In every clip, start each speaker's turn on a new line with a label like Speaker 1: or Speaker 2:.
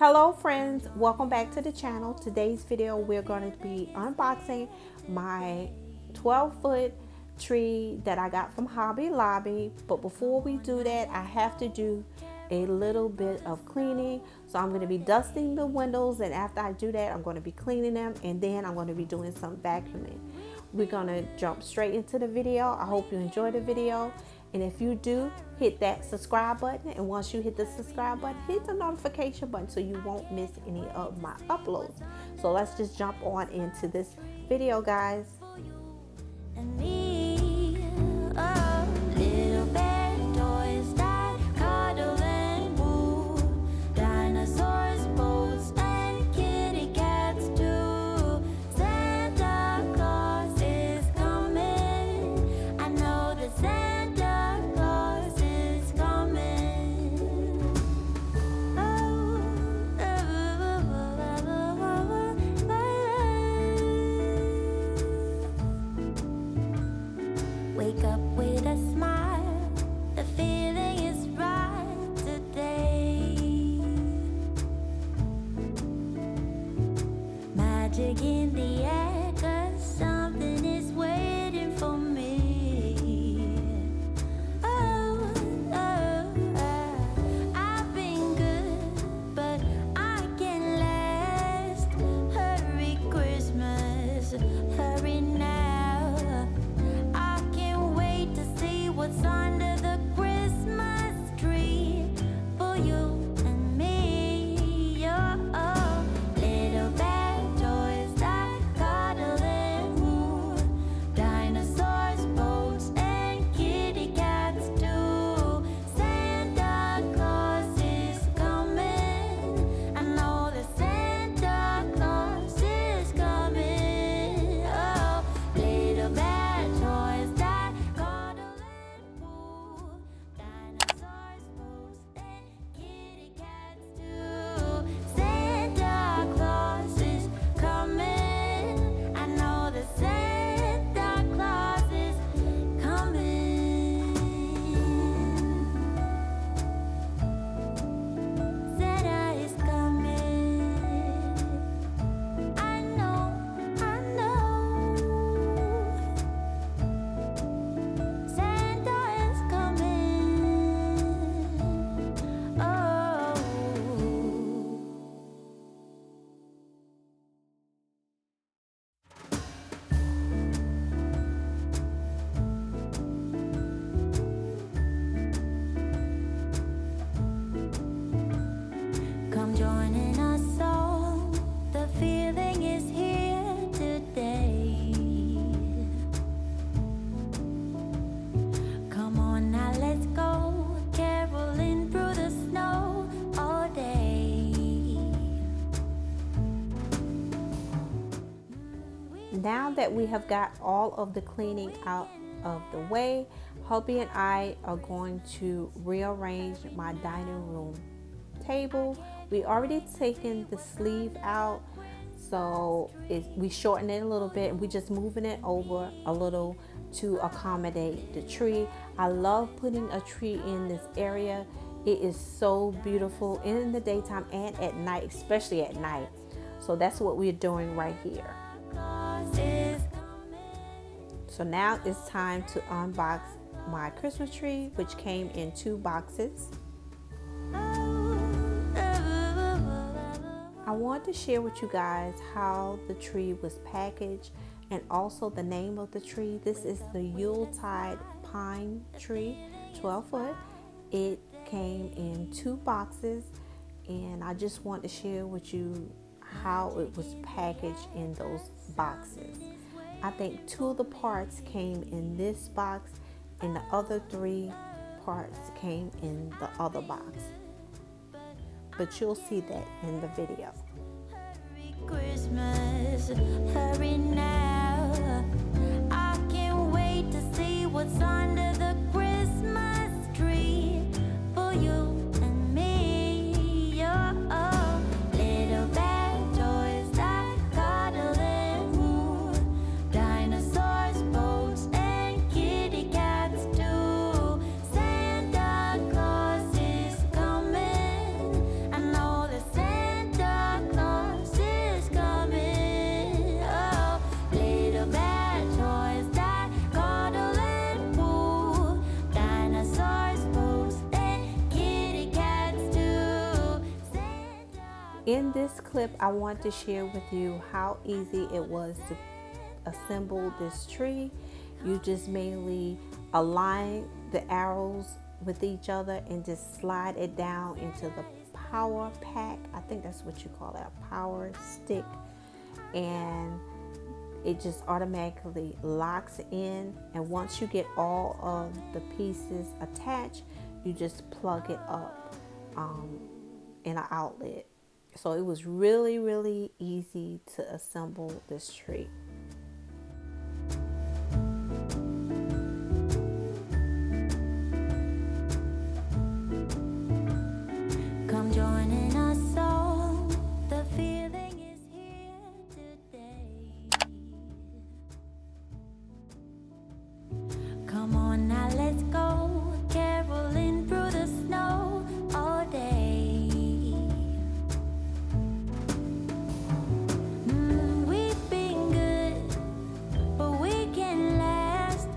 Speaker 1: Hello friends, welcome back to the channel. Today's video we're going to be unboxing my 12-foot tree that I got from Hobby Lobby. But before we do that, I have to do a little bit of cleaning. So I'm going to be dusting the windows, and after I do that I'm going to be cleaning them, and then I'm going to be doing some vacuuming. We're going to jump straight into the video. I hope you enjoy the video. And if you do, hit that subscribe button. And once you hit the subscribe button, hit the notification button so you won't miss any of my uploads. So let's just jump on into this video, guys.
Speaker 2: Wake up with a smile, the feeling is right today. Magic in the air, 'cause something is waiting for me. Oh, I've been good, but I can't last. Hurry Christmas, hurry now. What's under the Christmas tree for you and me? Oh, little bad toys that cuddle and woo, dinosaurs, boats, and kitty cats too. Santa Claus is coming. I know that Santa Claus is coming. Oh, little bad toys that cuddle. Come joining us all, the feeling is here today. Come on now, let's go, caroling through the snow all day.
Speaker 1: Now that we have got all of the cleaning out of the way, hubby and I are going to rearrange my dining room table. We already taken the sleeve out, so we shorten it a little bit, and we just moving it over a little to accommodate the tree. I love putting a tree in this area. It is so beautiful in the daytime and at night, especially at night. So that's what we're doing right here. So now it's time to unbox my Christmas tree, which came in 2 boxes. I want to share with you guys how the tree was packaged and also the name of the tree. This is the Yuletide pine tree, 12 foot. It came in 2 boxes, and I just want to share with you how it was packaged in those boxes. I think 2 of the parts came in this box, and the other 3 parts came in the other box. But you'll see that in the video.
Speaker 2: Hurry Christmas, hurry now. I can't wait to see what's under the Christmas tree for you and me. Oh, little bad toys that cuddle and woo, dinosaurs, boats, and kitty cats too. Santa Claus is coming. I know that Santa
Speaker 1: in this clip, I want to share with you how easy it was to assemble this tree. You just mainly align the arrows with each other and just slide it down into the power pack. I think that's what you call it, a power stick. And it just automatically locks in. And once you get all of the pieces attached, you just plug it up in an outlet. So it was really, really easy to assemble this tree.
Speaker 2: Come joining us all. The feeling is here today. Come on now, let's go. Caroling through the snow all day. We've been good, but we can last.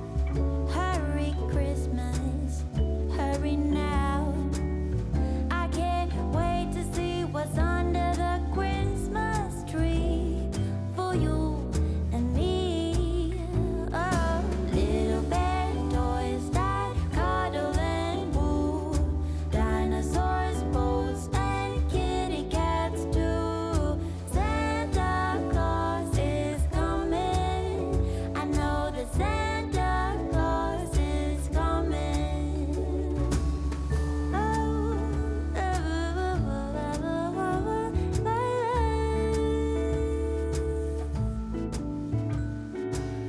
Speaker 2: Hurry Christmas, hurry now. I can't wait to see what's under the Christmas tree for you and me. Oh, little bear toys that cuddle and woo, dinosaurs, boats, and kitty cats too. Santa Claus is coming. I know that Santa Claus is coming.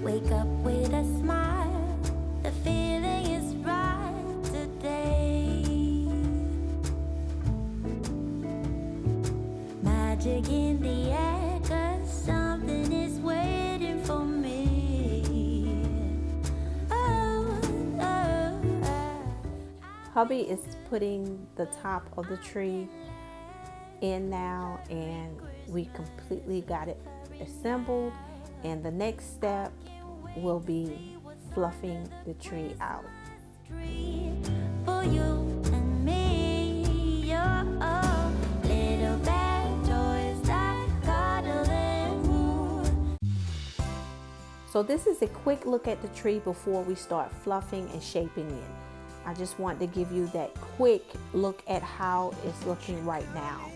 Speaker 2: Wake up with a smile. The feeling is right today. Magic in the air, 'cause something is waiting for me. Oh, oh, oh.
Speaker 1: Hubby is putting the top of the tree in now, and we completely got it assembled. And the next step will be fluffing the tree out.
Speaker 2: Tree for you and me. Your little bad toys that cuddle and woo.
Speaker 1: So this is a quick look at the tree before we start fluffing and shaping it. I just want to give you that quick look at how it's looking right now.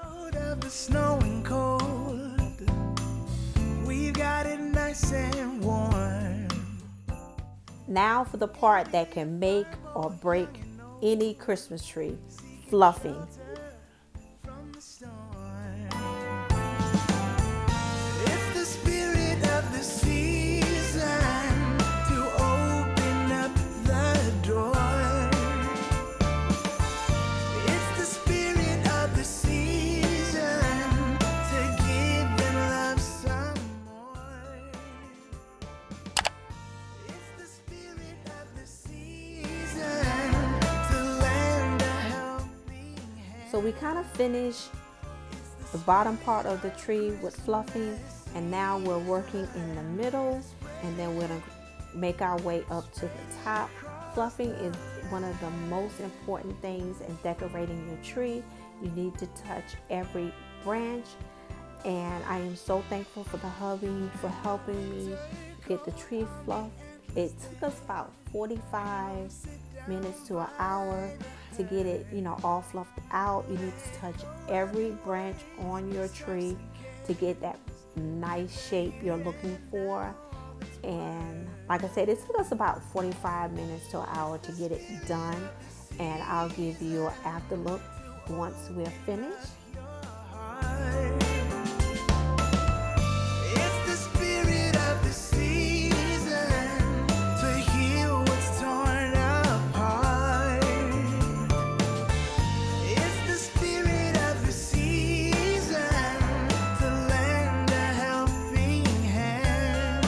Speaker 3: Out of the snow and cold, we've got it nice and warm.
Speaker 1: Now for the part that can make or break any Christmas tree, fluffing.
Speaker 3: From the storm, it's the spirit of the season to open up the door. It's the spirit of the season to give them love some more. It's the spirit of the season to lend a helping hand.
Speaker 1: So we kind of finished the bottom part of the tree with fluffing, and now we're working in the middle, and then we're going to make our way up to the top. Fluffing is one of the most important things in decorating your tree. You need to touch every branch, and I am so thankful for the hubby for helping me get the tree fluffed. It took us about 45 minutes to an hour to get it, all fluffed out. You need to touch every branch on your tree to get that nice shape you're looking for. And like I said, it took us about 45 minutes to an hour to get it done. And I'll give you an after look once we're finished.
Speaker 3: It's the spirit of the season to heal what's torn apart. It's the spirit of the season to lend a helping hand.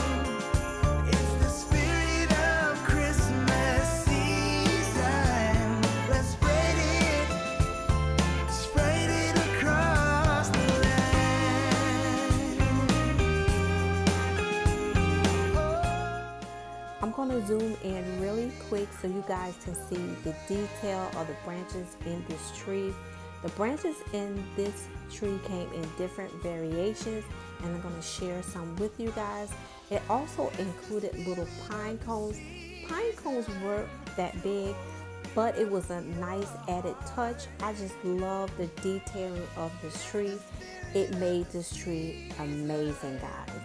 Speaker 3: It's the spirit of Christmas season. Let's spread it across the land.
Speaker 1: I'm going to zoom in really quick so you guys can see the detail of the branches in this tree. The branches in this tree came in different variations, and I'm going to share some with you guys. It also included little pine cones. Pine cones weren't that big, but it was a nice added touch. I just love the detailing of this tree. It made this tree amazing, guys.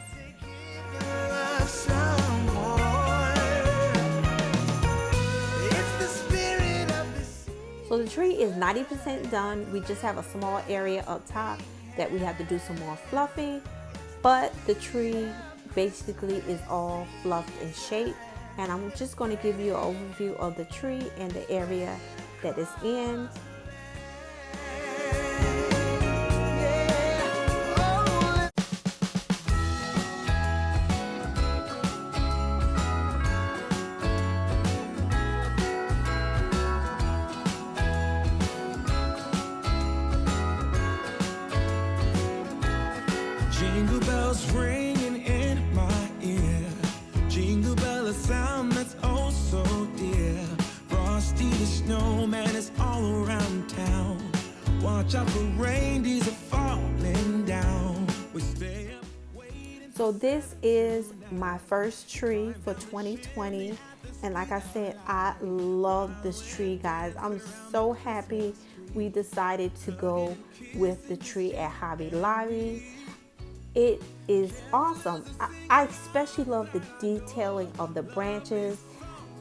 Speaker 3: Love some more. It's the spirit of the sea.
Speaker 1: So the tree is 90% done. We just have a small area up top that we have to do some more fluffing, but the tree basically is all fluffed and shaped. And I'm just going to give you an overview of the tree and the area that it's in.
Speaker 3: Jingle bells ringing in my ear. Jingle bell, a sound that's oh so dear. Frosty the snowman is all around town. Watch out for reindeers are falling down. We stay up waiting.
Speaker 1: So this is my first tree for 2020, and like I said, I love this tree, guys. I'm so happy we decided to go with the tree at Hobby Lobby. It is awesome. I especially love the detailing of the branches.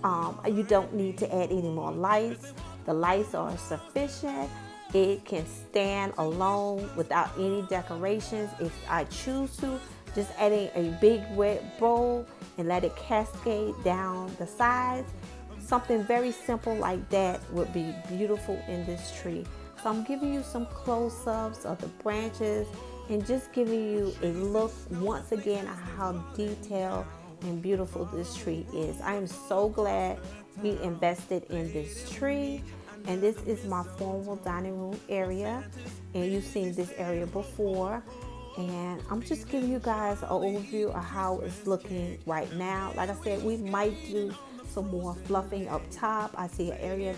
Speaker 1: You don't need to add any more lights. The lights are sufficient. It can stand alone without any decorations. If I choose to, just adding a big wet bowl and let it cascade down the sides. Something very simple like that would be beautiful in this tree. So I'm giving you some close-ups of the branches and just giving you a look once again at how detailed and beautiful this tree is. I am so glad we invested in this tree. And this is my formal dining room area, and you've seen this area before. And I'm just giving you guys an overview of how it's looking right now. Like I said, we might do some more fluffing up top. I see an area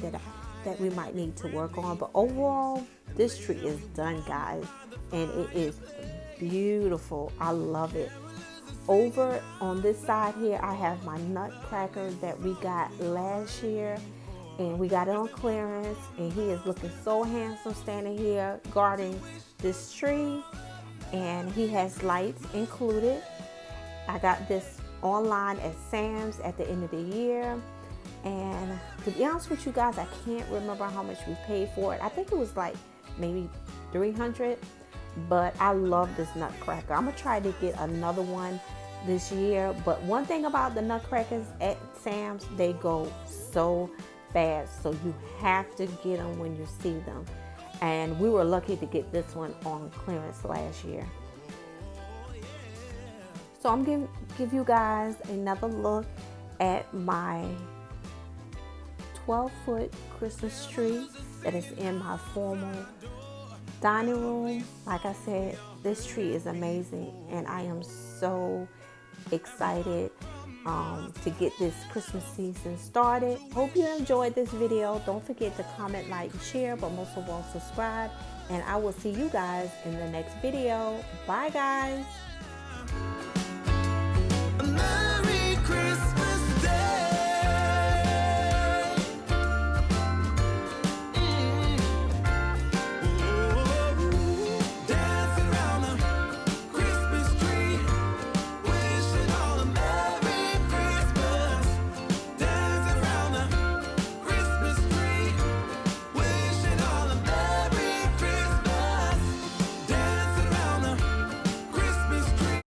Speaker 1: that we might need to work on, but overall this tree is done, guys, and it is beautiful. I love it. Over on this side here, I have my nutcracker that we got last year, and we got it on clearance, and he is looking so handsome standing here guarding this tree, and he has lights included. I got this online at Sam's at the end of the year, and to be honest with you guys, I can't remember how much we paid for it. I think it was like maybe $300, but I love this nutcracker. I'm gonna try to get another one this year, but one thing about the nutcrackers at Sam's, they go so fast, so you have to get them when you see them. And we were lucky to get this one on clearance last year. So I'm gonna give you guys another look at my 12-foot Christmas tree that is in my formal dining room. Like I said, this tree is amazing, and I am so excited to get this Christmas season started. Hope you enjoyed this video. Don't forget to comment, like, share, but most of all subscribe, and I will see you guys in the next video. Bye, guys.
Speaker 3: My